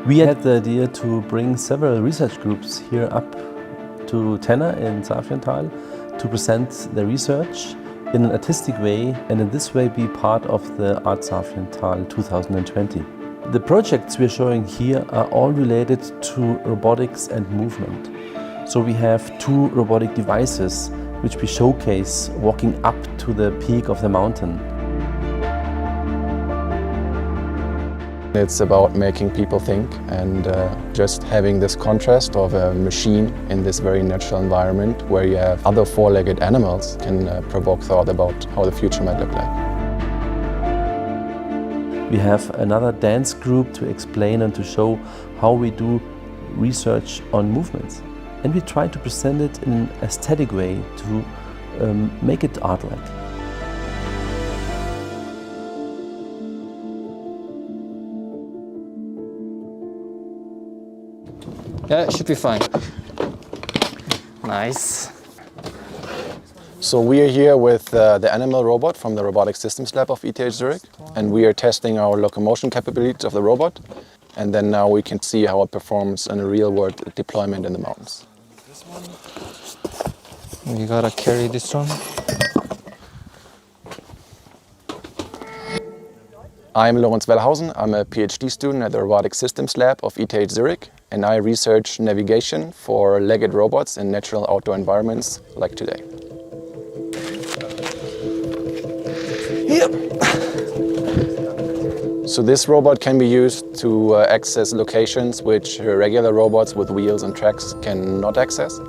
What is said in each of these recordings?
We had the idea to bring several research groups here up to Tenna in Safiental to present their research in an artistic way and in this way be part of the Art Safiental 2020. The projects we're showing here are all related to robotics and movement. So we have 2 robotic devices which we showcase walking up to the peak of the mountain. It's about making people think and just having this contrast of a machine in this very natural environment where you have other 4-legged animals can provoke thought about how the future might look like. We have another dance group to explain and to show how we do research on movements. And we try to present it in an aesthetic way to make it art-like. Yeah, it should be fine. Nice. So we are here with the animal robot from the Robotic Systems Lab of ETH Zurich, and we are testing our locomotion capabilities of the robot. And then now we can see how it performs in a real-world deployment in the mountains. You gotta carry this one. I'm Lorenz Wellhausen. I'm a PhD student at the Robotic Systems Lab of ETH Zurich, and I research navigation for legged robots in natural outdoor environments like today. Yep. So this robot can be used to access locations which regular robots with wheels and tracks cannot access.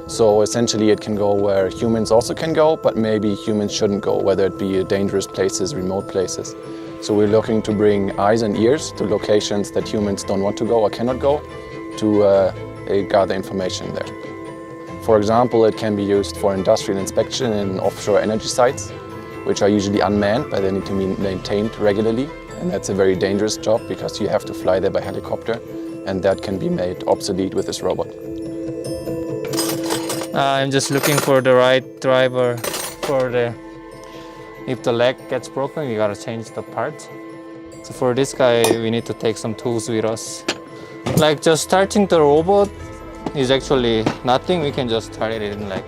So essentially it can go where humans also can go, but maybe humans shouldn't go, whether it be dangerous places, remote places. So we're looking to bring eyes and ears to locations that humans don't want to go or cannot go to gather information there. For example, it can be used for industrial inspection in offshore energy sites, which are usually unmanned, but they need to be maintained regularly. And that's a very dangerous job because you have to fly there by helicopter, and that can be made obsolete with this robot. I'm just looking for the right driver for the... If the leg gets broken, we gotta change the part. So for this guy, we need to take some tools with us. Like just starting the robot is actually nothing. We can just start it in like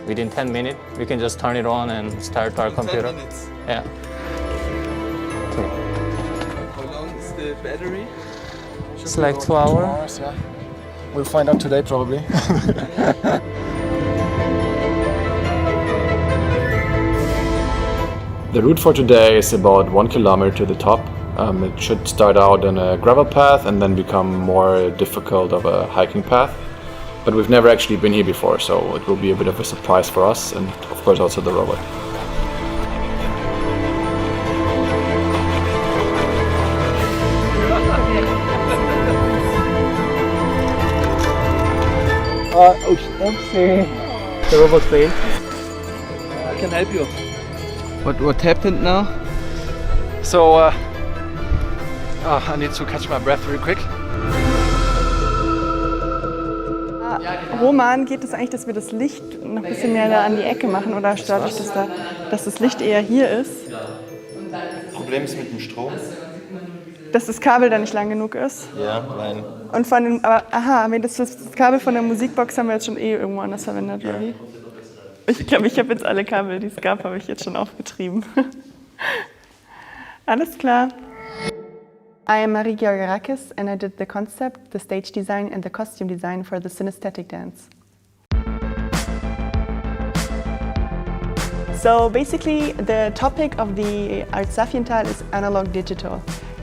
within 10 minutes. We can just turn it on and start our computer. 10 minutes? Yeah. How long is the battery? It's like 2 hours. Yeah. We'll find out today probably. The route for today is about 1 kilometer to the top. It should start out on a gravel path and then become more difficult of a hiking path. But we've never actually been here before, so it will be a bit of a surprise for us and of course also the robot. Oopsie. The robot failed. I can help you. What happened now? So, I need to catch my breath real quick. Roman, geht es eigentlich, dass wir das Licht noch ein bisschen mehr da an die Ecke machen oder stört euch dass das Licht eher hier ist? Problem ist mit dem Strom. Dass das Kabel da nicht lang genug ist? Ja, nein. Und das Kabel von der Musikbox haben wir jetzt schon irgendwo anders verwendet, oder wie? Ich glaube, ich habe jetzt alle Kabel, die es gab, habe ich jetzt schon aufgetrieben. Alles klar. I am Marie Georgarakis and I did the concept, the stage design and the costume design for the synesthetic dance. So basically the topic of the Art Safiental is analog digital.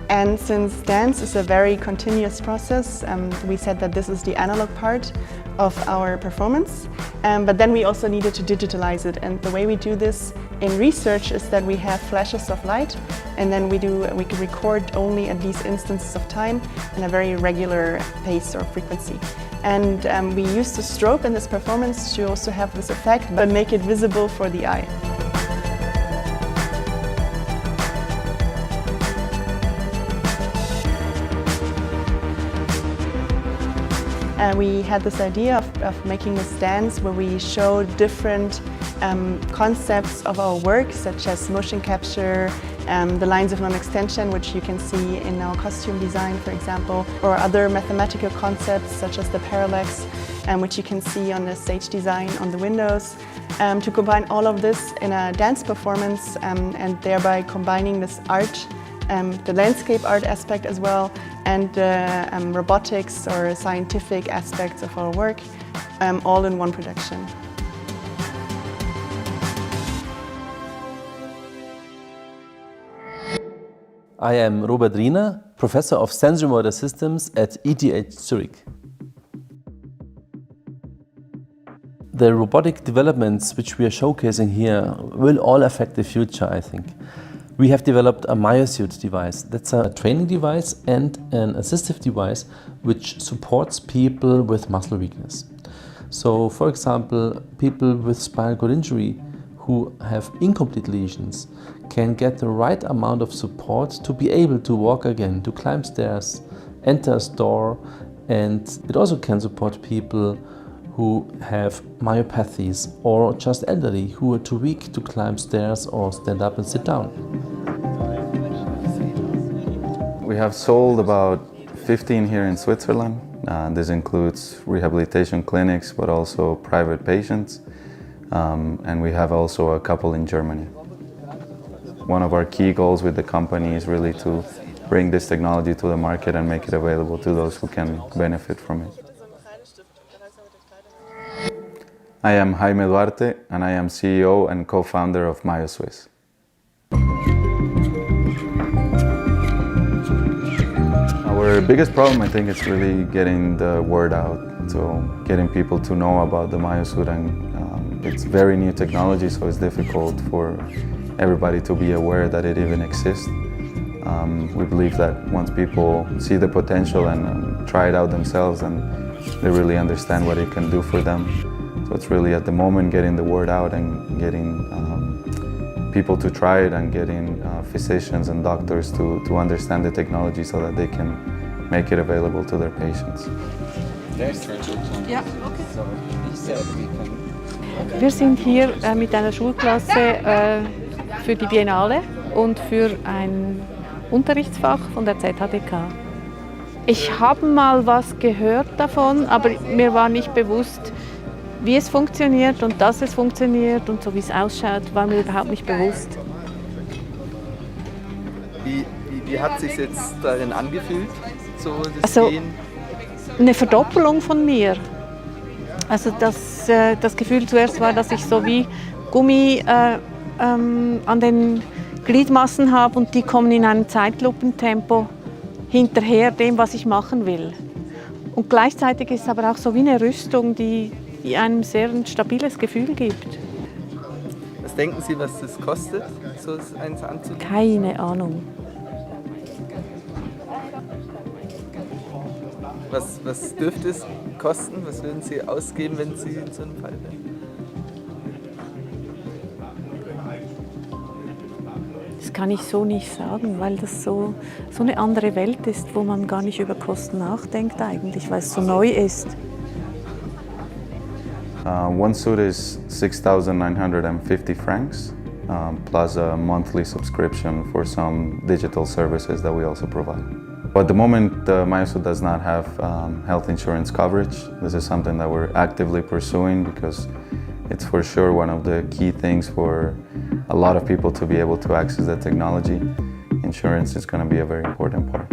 And since dance is a very continuous process, we said that this is the analog part of our performance, but then we also needed to digitalize it. And the way we do this in research is that we have flashes of light, and then we can record only at these instances of time in a very regular pace or frequency. And we use the strobe in this performance to also have this effect, but make it visible for the eye. We had this idea of making this dance where we show different concepts of our work, such as motion capture the lines of non-extension, which you can see in our costume design, for example, or other mathematical concepts such as the parallax, which you can see on the stage design on the windows. To combine all of this in a dance performance and thereby combining this art, the landscape art aspect as well, and robotics or scientific aspects of our work, all in one production. I am Leon Riener, Professor of Sensory Motor Systems at ETH Zurich. The robotic developments which we are showcasing here will all affect the future, I think. We have developed a MyoSuit device. That's a training device and an assistive device which supports people with muscle weakness. So, for example, people with spinal cord injury who have incomplete lesions can get the right amount of support to be able to walk again, to climb stairs, enter a store, and it also can support people who have myopathies or just elderly who are too weak to climb stairs or stand up and sit down. We have sold about 15 here in Switzerland. This includes rehabilitation clinics, but also private patients. And we have also a couple in Germany. One of our key goals with the company is really to bring this technology to the market and make it available to those who can benefit from it. I am Jaime Duarte, and I am CEO and co-founder of MyoSwiss. Our biggest problem, I think, is really getting the word out. So getting people to know about the MyoSuit, and it's very new technology, so it's difficult for everybody to be aware that it even exists. We believe that once people see the potential and try it out themselves, and they really understand what it can do for them. So it's really at the moment getting the word out and getting people to try it and getting physicians and doctors to understand the technology so that they can make it available to their patients. Ja, okay. Wir sind hier mit einer Schulklasse für die Biennale und für ein Unterrichtsfach von der ZHDK. Ich habe mal was gehört davon, aber mir war nicht bewusst, wie es funktioniert und dass es funktioniert und so wie es ausschaut, war mir überhaupt nicht bewusst. Wie hat es sich jetzt darin angefühlt, so das Also, Gehen? Eine Verdoppelung von mir. Also das Gefühl zuerst war, dass ich so wie Gummi an den Gliedmaßen habe und die kommen in einem Zeitlupentempo hinterher dem, was ich machen will. Und gleichzeitig ist es aber auch so wie eine Rüstung, die einem sehr ein stabiles Gefühl gibt. Was denken Sie, was das kostet, so eins anzulegen? Keine Ahnung. Was dürfte es kosten? Was würden Sie ausgeben, wenn Sie in so einem Fall wären? Das kann ich so nicht sagen, weil das so eine andere Welt ist, wo man gar nicht über Kosten nachdenkt eigentlich, weil es so neu ist. One suit is 6,950 francs, plus a monthly subscription for some digital services that we also provide. But at the moment, the MyoSuit does not have health insurance coverage. This is something that we're actively pursuing because it's for sure one of the key things for a lot of people to be able to access the technology. Insurance is going to be a very important part.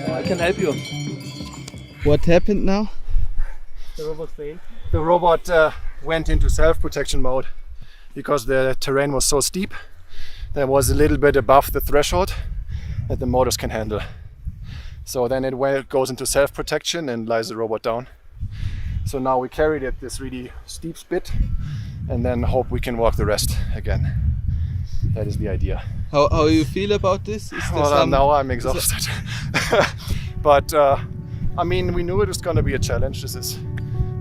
I can help you. What happened now? The robot failed. The robot went into self-protection mode because the terrain was so steep that was a little bit above the threshold that the motors can handle. So then it goes into self-protection and lies the robot down. So now we carried it this really steep spit and then hope we can walk the rest again. That is the idea. How you feel about this? Is there some, now I'm exhausted. But I mean, we knew it was going to be a challenge. This is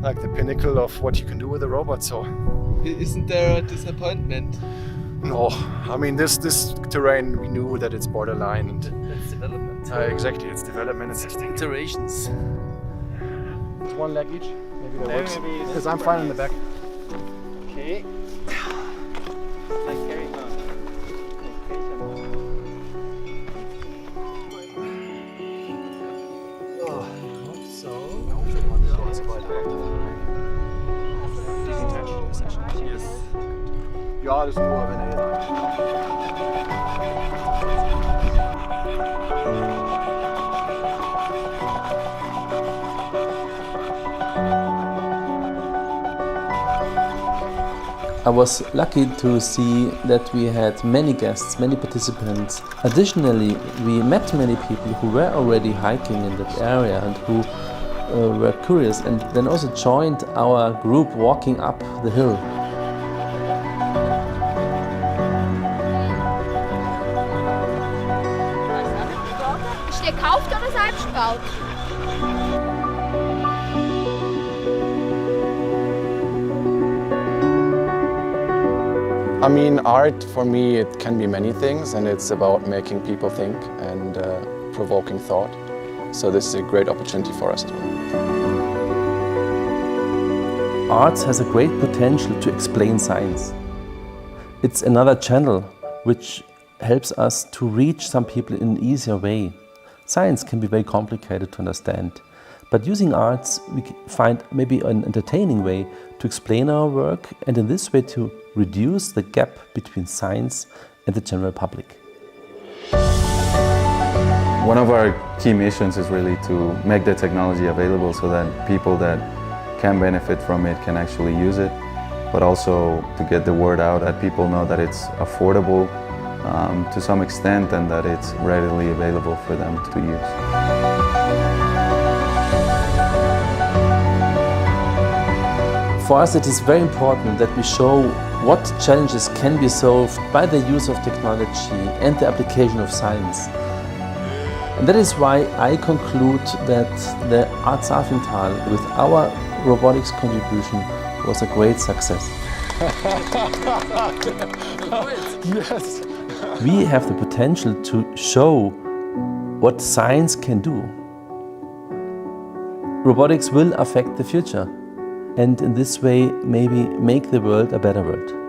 like the pinnacle of what you can do with a robot. So, isn't there a disappointment? no, I mean this terrain, we knew that it's borderline, and It's development. exactly, it's development and testing. Iterations. One leg each, maybe that works. Because I'm fine in the back. Okay. Ja, das ist nur, wenn er I was lucky to see that we had many guests, many participants. Additionally, we met many people who were already hiking in that area and who were curious, and then also joined our group walking up the hill. Ist der gekauft oder selbst gebaut? I mean, art for me, it can be many things, and it's about making people think and provoking thought. So this is a great opportunity for us as well. Arts has a great potential to explain science. It's another channel which helps us to reach some people in an easier way. Science can be very complicated to understand, but using arts we find maybe an entertaining way to explain our work, and in this way to reduce the gap between science and the general public. One of our key missions is really to make the technology available so that people that can benefit from it can actually use it, but also to get the word out, that people know that it's affordable to some extent and that it's readily available for them to use. For us it is very important that we show what challenges can be solved by the use of technology and the application of science. And that is why I conclude that the Art Safiental with our robotics contribution was a great success. Yes. We have the potential to show what science can do. Robotics will affect the future, and in this way maybe make the world a better world.